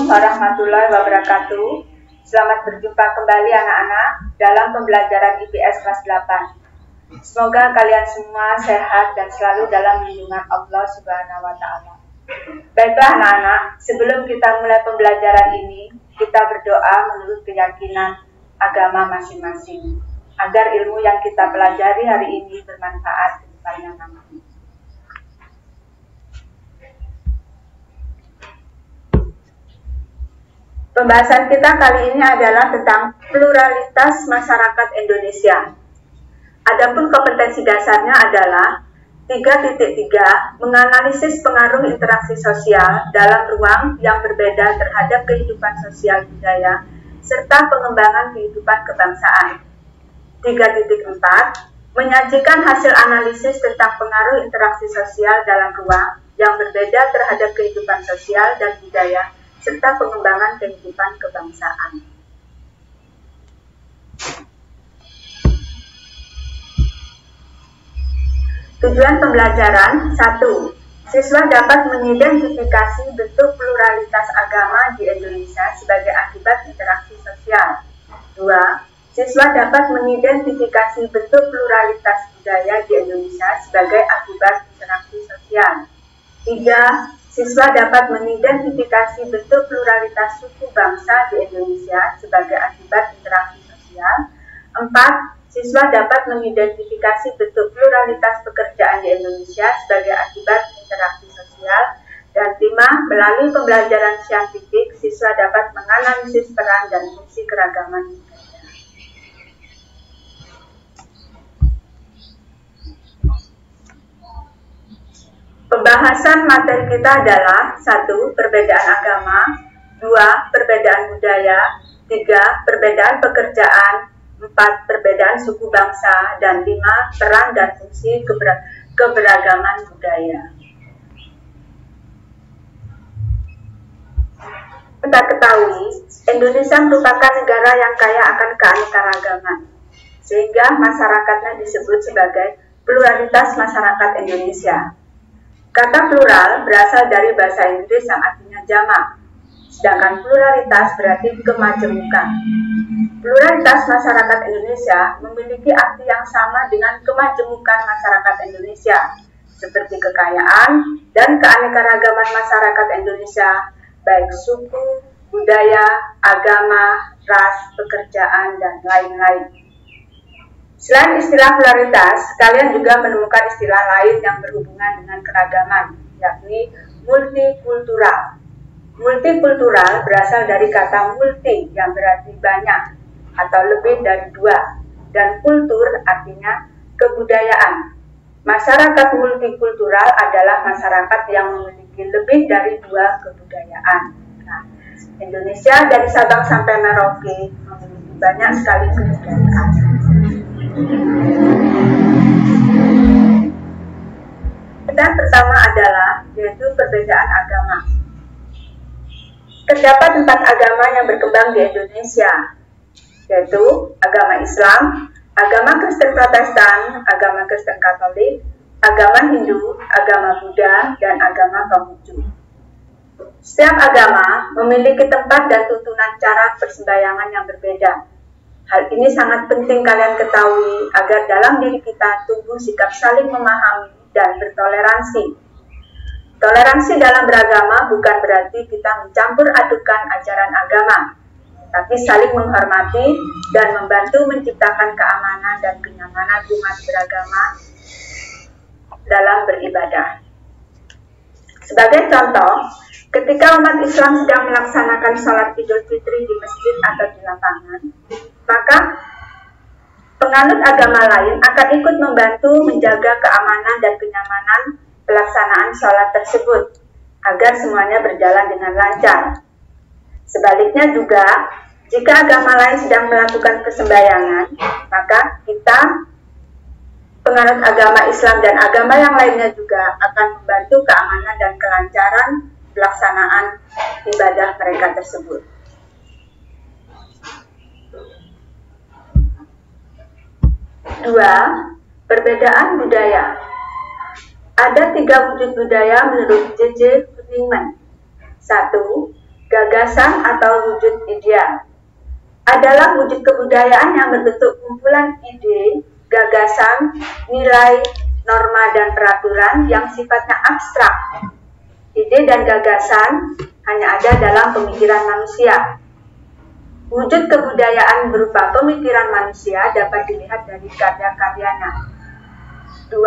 warahmatullahi wabarakatuh. Selamat berjumpa kembali anak-anak dalam pembelajaran IPS kelas 8. Semoga kalian semua sehat dan selalu dalam lindungan Allah Subhanahu wa Ta'ala. Baiklah anak-anak, sebelum kita mulai pembelajaran ini, kita berdoa menurut keyakinan agama masing-masing, agar ilmu yang kita pelajari hari ini bermanfaat ke depannya nanti. Pembahasan kita kali ini adalah tentang pluralitas masyarakat Indonesia. Adapun kompetensi dasarnya adalah 3.3 menganalisis pengaruh interaksi sosial dalam ruang yang berbeda terhadap kehidupan sosial budaya serta pengembangan kehidupan kebangsaan. 3.4 menyajikan hasil analisis tentang pengaruh interaksi sosial dalam ruang yang berbeda terhadap kehidupan sosial dan budaya serta pengembangan kehidupan kebangsaan. Tujuan pembelajaran 1. Siswa dapat mengidentifikasi bentuk pluralitas agama di Indonesia sebagai akibat interaksi sosial. 2. Siswa dapat mengidentifikasi bentuk pluralitas budaya di Indonesia sebagai akibat interaksi sosial. 3. Siswa dapat mengidentifikasi bentuk pluralitas suku bangsa di Indonesia sebagai akibat interaksi sosial. 4. Siswa dapat mengidentifikasi bentuk pluralitas pekerjaan di Indonesia sebagai akibat interaksi sosial. Dan 5. Melalui pembelajaran saintifik, siswa dapat menganalisis peran dan fungsi keragaman. Pembahasan materi kita adalah 1. Perbedaan agama, 2. Perbedaan budaya, 3. Perbedaan pekerjaan, 4. Perbedaan suku bangsa, dan 5. Peran dan fungsi keberagaman budaya. Kita ketahui, Indonesia merupakan negara yang kaya akan keanekaragaman, sehingga masyarakatnya disebut sebagai pluralitas masyarakat Indonesia. Kata plural berasal dari bahasa Inggris yang artinya jamak, sedangkan pluralitas berarti kemajemukan. Pluralitas masyarakat Indonesia memiliki arti yang sama dengan kemajemukan masyarakat Indonesia, seperti kekayaan dan keanekaragaman masyarakat Indonesia, baik suku, budaya, agama, ras, pekerjaan, dan lain-lain. Selain istilah pluralitas, kalian juga menemukan istilah lain yang berhubungan dengan keragaman, yakni multikultural. Multikultural berasal dari kata multi yang berarti banyak atau lebih dari dua, dan kultur artinya kebudayaan. Masyarakat multikultural adalah masyarakat yang memiliki lebih dari dua kebudayaan. Nah, Indonesia dari Sabang sampai Merauke memiliki banyak sekali kebudayaan. Dan pertama adalah yaitu perbedaan agama. Terdapat 4 agama yang berkembang di Indonesia, yaitu agama Islam, agama Kristen Protestan, agama Kristen Katolik, agama Hindu, agama Buddha, dan agama Konghucu. Setiap agama memiliki tempat dan tuntunan cara persembahyangan yang berbeda. Hal ini sangat penting kalian ketahui agar dalam diri kita tumbuh sikap saling memahami dan bertoleransi. Toleransi dalam beragama bukan berarti kita mencampur adukan ajaran agama, tapi saling menghormati dan membantu menciptakan keamanan dan kenyamanan umat beragama dalam beribadah. Sebagai contoh, ketika umat Islam sedang melaksanakan sholat Idul Fitri di masjid atau di lapangan, maka penganut agama lain akan ikut membantu menjaga keamanan dan kenyamanan pelaksanaan sholat tersebut, agar semuanya berjalan dengan lancar. Sebaliknya juga, jika agama lain sedang melakukan persembahyangan, maka kita, penganut agama Islam dan agama yang lainnya juga akan membantu keamanan dan kelancaran pelaksanaan ibadah mereka tersebut. 2. Perbedaan budaya. Ada 3 wujud budaya menurut J.J. Kuningan. 1. Gagasan atau wujud ideal adalah wujud kebudayaan yang berbentuk kumpulan ide, gagasan, nilai, norma, dan peraturan yang sifatnya abstrak. Ide dan gagasan hanya ada dalam pemikiran manusia. Wujud kebudayaan berupa pemikiran manusia dapat dilihat dari karya-karyanya. 2.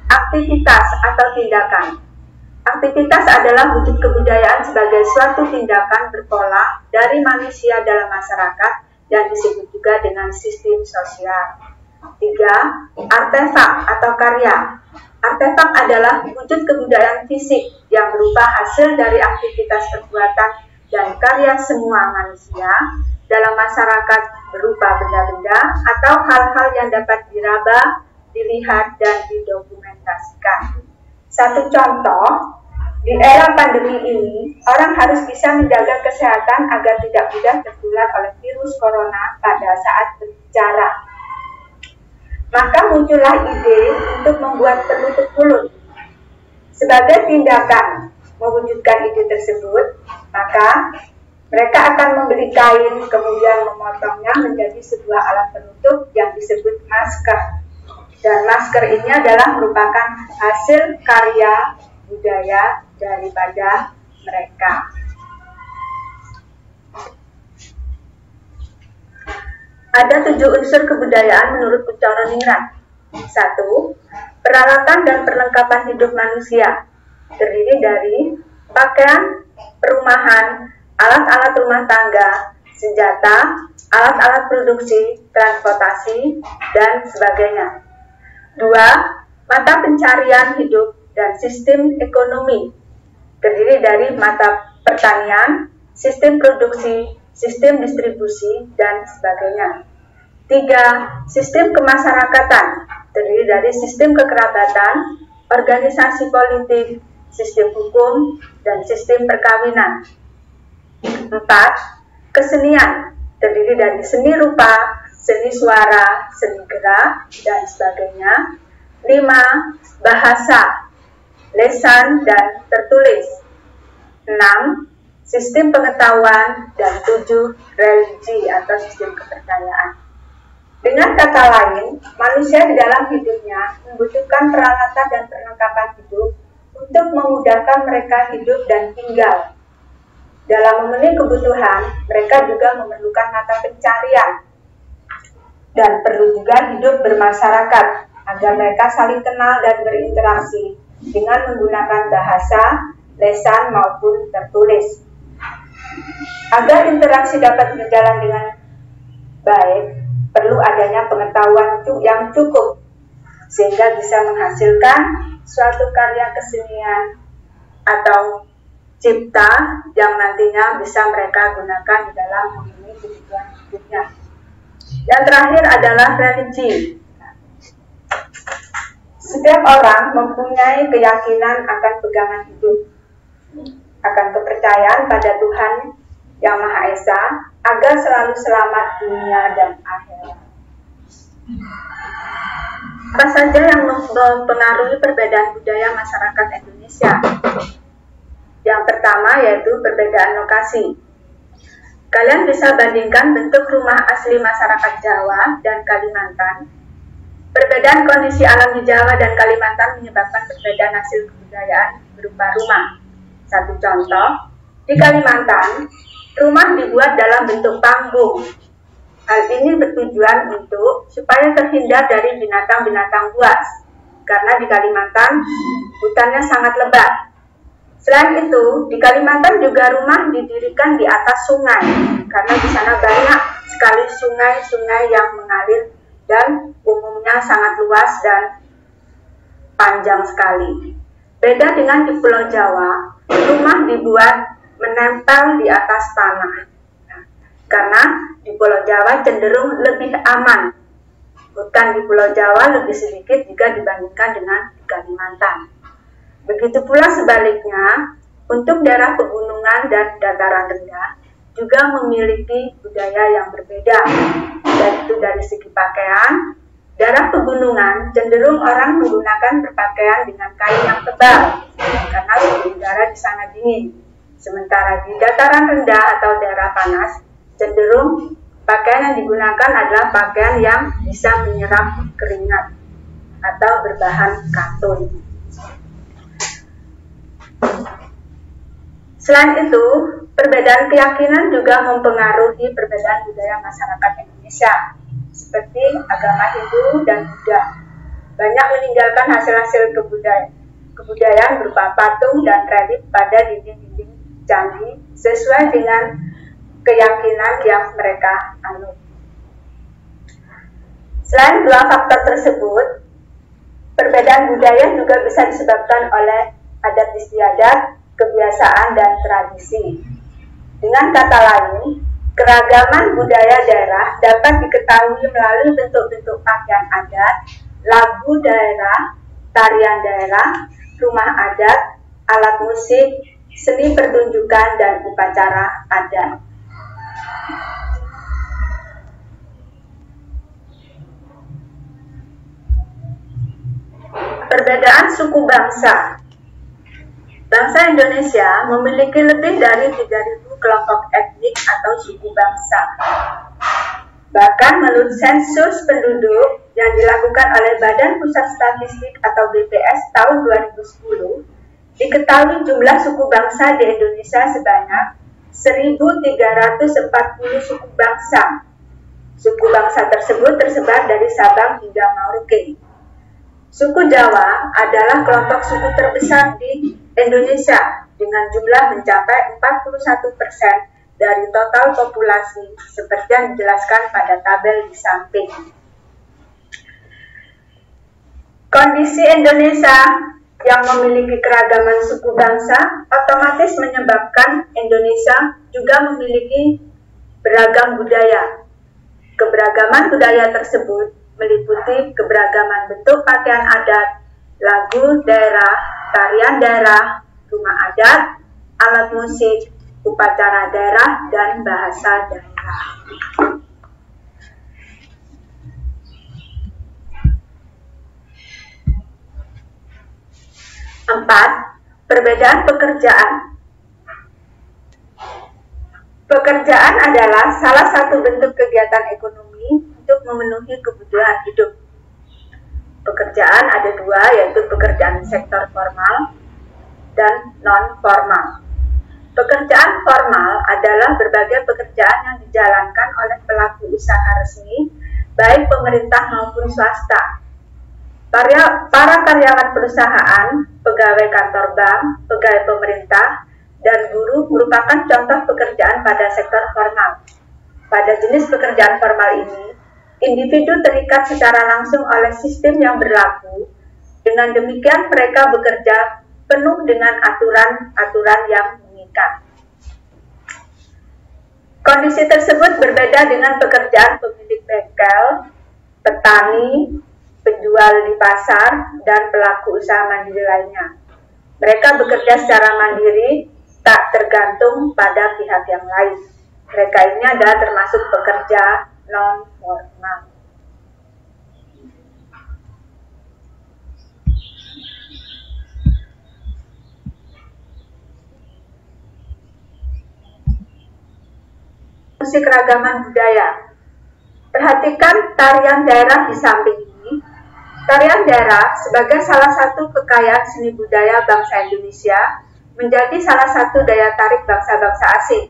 Aktivitas atau tindakan. Aktivitas adalah wujud kebudayaan sebagai suatu tindakan berpola dari manusia dalam masyarakat yang disebut juga dengan sistem sosial. 3. Artefak atau karya. Artefak adalah wujud kebudayaan fisik yang berupa hasil dari aktivitas perbuatan dan karya semua manusia dalam masyarakat berupa benda-benda atau hal-hal yang dapat diraba, dilihat, dan didokumentasikan. Satu contoh, di era pandemi ini, orang harus bisa menjaga kesehatan agar tidak mudah tertular oleh virus corona pada saat berbicara. Maka muncullah ide untuk membuat penutup mulut. Sebagai tindakan mewujudkan ide tersebut, maka mereka akan membeli kain, kemudian memotongnya menjadi sebuah alat penutup yang disebut masker. Dan masker ini adalah merupakan hasil karya budaya daripada mereka. Ada 7 unsur kebudayaan menurut Uccaroningrat. 1. Peralatan dan perlengkapan hidup manusia, terdiri dari pakaian, perumahan, alat-alat rumah tangga, senjata, alat-alat produksi, transportasi, dan sebagainya. 2. Mata pencarian hidup dan sistem ekonomi, terdiri dari mata pertanian, sistem produksi, sistem distribusi, dan sebagainya. 3. Sistem kemasyarakatan, terdiri dari sistem kekerabatan, organisasi politik, sistem hukum, dan sistem perkawinan. 4. Kesenian, terdiri dari seni rupa, seni suara, seni gerak, dan sebagainya. 5. Bahasa, lesan, dan tertulis. 6. Sistem pengetahuan, dan 7. Religi atau sistem kepercayaan. Dengan kata lain, manusia di dalam hidupnya membutuhkan peralatan dan perlengkapan hidup untuk memudahkan mereka hidup dan tinggal. Dalam memenuhi kebutuhan, mereka juga memerlukan mata pencarian dan perlu juga hidup bermasyarakat agar mereka saling kenal dan berinteraksi dengan menggunakan bahasa, lesan maupun tertulis. Agar interaksi dapat berjalan dengan baik, perlu adanya pengetahuan yang cukup sehingga bisa menghasilkan suatu karya kesenian atau cipta yang nantinya bisa mereka gunakan di dalam memenuhi kebutuhan hidupnya. Yang terakhir adalah religi. Setiap orang mempunyai keyakinan akan pegangan hidup, akan kepercayaan pada Tuhan Yang Maha Esa agar selalu selamat dunia dan akhirat. Apa saja yang mempengaruhi perbedaan budaya masyarakat Indonesia? Yang pertama yaitu perbedaan lokasi. Kalian bisa bandingkan bentuk rumah asli masyarakat Jawa dan Kalimantan. Perbedaan kondisi alam di Jawa dan Kalimantan menyebabkan perbedaan hasil kebudayaan berupa rumah. Satu contoh, di Kalimantan, rumah dibuat dalam bentuk panggung. Hal ini bertujuan untuk supaya terhindar dari binatang-binatang buas, karena di Kalimantan hutannya sangat lebat. Selain itu, di Kalimantan juga rumah didirikan di atas sungai, karena di sana banyak sekali sungai-sungai yang mengalir dan umumnya sangat luas dan panjang sekali. Beda dengan di Pulau Jawa, rumah dibuat menempel di atas tanah, karena di Pulau Jawa cenderung lebih aman. Hutan di Pulau Jawa lebih sedikit jika dibandingkan dengan di Kalimantan. Begitu pula sebaliknya, untuk daerah pegunungan dan dataran rendah juga memiliki budaya yang berbeda, yaitu dari segi pakaian. Daerah pegunungan cenderung orang menggunakan berpakaian dengan kain yang tebal, karena suhu udara di sana dingin. Sementara di dataran rendah atau daerah panas, cenderung pakaian yang digunakan adalah pakaian yang bisa menyerap keringat atau berbahan katun. Selain itu, perbedaan keyakinan juga mempengaruhi perbedaan budaya masyarakat Indonesia, seperti agama Hindu dan Buddha. Banyak meninggalkan hasil-hasil kebudayaan berupa patung dan relief pada dinding-dinding candi sesuai dengan keyakinan yang mereka anut. Selain dua faktor tersebut, perbedaan budaya juga bisa disebabkan oleh adat istiadat, kebiasaan, dan tradisi. Dengan kata lain, keragaman budaya daerah dapat diketahui melalui bentuk-bentuk pakaian adat, lagu daerah, tarian daerah, rumah adat, alat musik, seni pertunjukan, dan upacara adat. Perbedaan suku bangsa. Bangsa Indonesia memiliki lebih dari 3.000 kelompok etnik atau suku bangsa. Bahkan menurut sensus penduduk yang dilakukan oleh Badan Pusat Statistik atau BPS tahun 2010, diketahui jumlah suku bangsa di Indonesia sebanyak 1.340 suku bangsa. Suku bangsa tersebut tersebar dari Sabang hingga Merauke. Suku Jawa adalah kelompok suku terbesar di Indonesia dengan jumlah mencapai 41% dari total populasi seperti yang dijelaskan pada tabel di samping. Kondisi Indonesia yang memiliki keragaman suku bangsa otomatis menyebabkan Indonesia juga memiliki beragam budaya. Keberagaman budaya tersebut meliputi keberagaman bentuk pakaian adat, lagu daerah, tarian daerah, rumah adat, alat musik, upacara daerah, dan bahasa daerah. 4. Perbedaan pekerjaan. Pekerjaan adalah salah satu bentuk kegiatan ekonomi untuk memenuhi kebutuhan hidup. Pekerjaan ada dua, yaitu pekerjaan sektor formal dan non-formal. Pekerjaan formal adalah berbagai pekerjaan yang dijalankan oleh pelaku usaha resmi, baik pemerintah maupun swasta. Para karyawan perusahaan, pegawai kantor bank, pegawai pemerintah, dan guru merupakan contoh pekerjaan pada sektor formal. Pada jenis pekerjaan formal ini, individu terikat secara langsung oleh sistem yang berlaku. Dengan demikian mereka bekerja penuh dengan aturan-aturan yang mengikat. Kondisi tersebut berbeda dengan pekerjaan pemilik bengkel, petani, penjual di pasar, dan pelaku usaha mandiri lainnya. Mereka bekerja secara mandiri, tak tergantung pada pihak yang lain. Mereka ini adalah termasuk pekerja non-formal. Fungsi keragaman budaya. Perhatikan tarian daerah di samping ini. Tarian daerah sebagai salah satu kekayaan seni budaya bangsa Indonesia menjadi salah satu daya tarik bangsa-bangsa asing.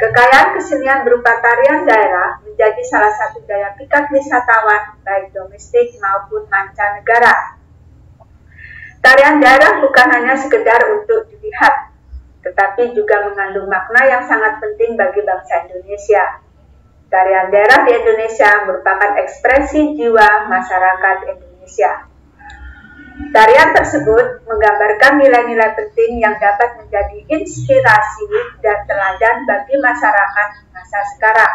Kekayaan kesenian berupa tarian daerah menjadi salah satu daya pikat wisatawan baik domestik maupun mancanegara. Tarian daerah bukan hanya sekedar untuk dilihat, tetapi juga mengandung makna yang sangat penting bagi bangsa Indonesia. Tarian daerah di Indonesia merupakan ekspresi jiwa masyarakat Indonesia. Tarian tersebut menggambarkan nilai-nilai penting yang dapat menjadi inspirasi dan teladan bagi masyarakat masa sekarang.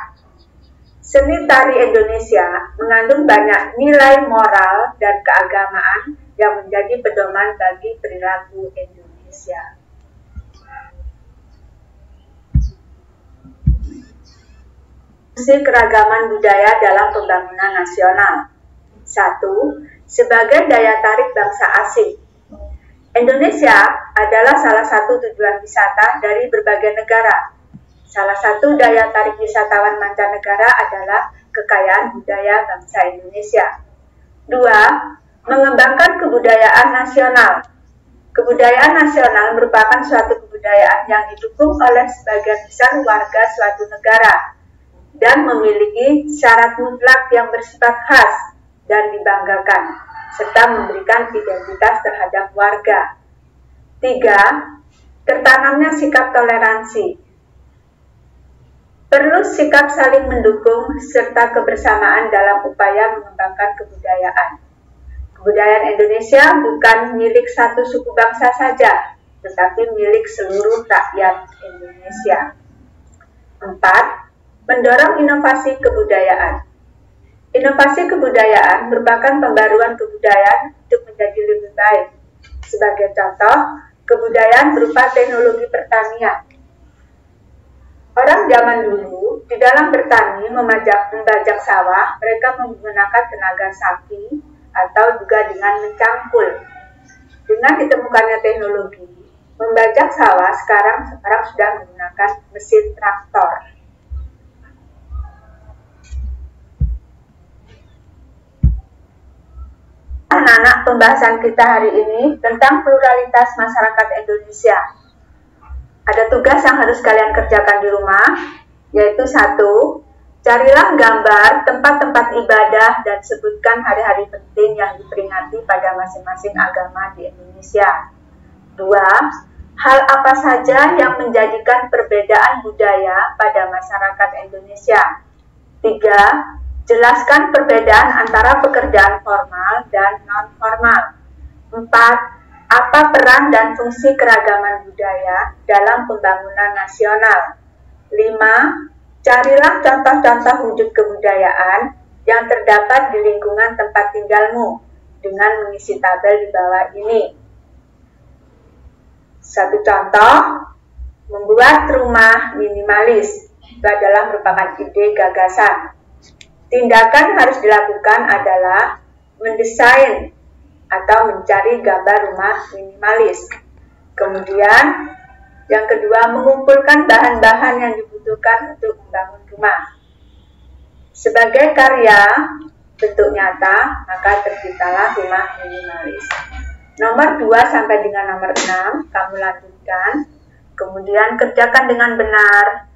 Seni tari Indonesia mengandung banyak nilai moral dan keagamaan yang menjadi pedoman bagi perilaku Indonesia. Fungsi keragaman budaya dalam pembangunan nasional. 1. Sebagai daya tarik bangsa asing. Indonesia adalah salah satu tujuan wisata dari berbagai negara. Salah satu daya tarik wisatawan mancanegara adalah kekayaan budaya bangsa Indonesia. 2. Mengembangkan kebudayaan nasional. Kebudayaan nasional merupakan suatu kebudayaan yang didukung oleh sebagian besar warga suatu negara dan memiliki syarat mutlak yang bersifat khas dan dibanggakan, serta memberikan identitas terhadap warga. 3. Tertanamnya sikap toleransi. Perlu sikap saling mendukung serta kebersamaan dalam upaya mengembangkan kebudayaan. Kebudayaan Indonesia bukan milik satu suku bangsa saja, tetapi milik seluruh rakyat Indonesia. 4. Mendorong inovasi kebudayaan. Inovasi kebudayaan merupakan pembaruan kebudayaan untuk menjadi lebih baik. Sebagai contoh, kebudayaan berupa teknologi pertanian. Orang zaman dulu, di dalam bertani membajak sawah, mereka menggunakan tenaga sapi, atau juga dengan mencangkul. Dengan ditemukannya teknologi, membajak sawah sekarang sudah menggunakan mesin traktor. Anak-anak, pembahasan kita hari ini tentang pluralitas masyarakat Indonesia. Ada tugas yang harus kalian kerjakan di rumah, yaitu 1. Carilah gambar tempat-tempat ibadah dan sebutkan hari-hari penting yang diperingati pada masing-masing agama di Indonesia. 2. Hal apa saja yang menjadikan perbedaan budaya pada masyarakat Indonesia. 3. Jelaskan perbedaan antara pekerjaan formal dan non-formal. 4. Apa peran dan fungsi keragaman budaya dalam pembangunan nasional. 5. Carilah contoh-contoh wujud kebudayaan yang terdapat di lingkungan tempat tinggalmu dengan mengisi tabel di bawah ini. Satu contoh, membuat rumah minimalis. Itu adalah merupakan ide gagasan. Tindakan harus dilakukan adalah mendesain atau mencari gambar rumah minimalis. Kemudian, yang kedua, mengumpulkan bahan-bahan yang dibutuhkan untuk membangun rumah. Sebagai karya bentuk nyata, maka terciptalah rumah minimalis. Nomor 2 sampai dengan nomor 6, kamu lanjutkan. Kemudian kerjakan dengan benar.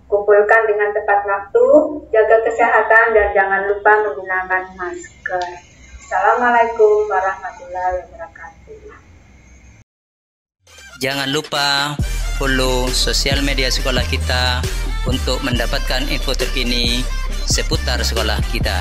Kumpulkan dengan tepat waktu, jaga kesehatan, dan jangan lupa menggunakan masker. Assalamualaikum warahmatullahi wabarakatuh. Jangan lupa follow sosial media sekolah kita untuk mendapatkan info terkini seputar sekolah kita.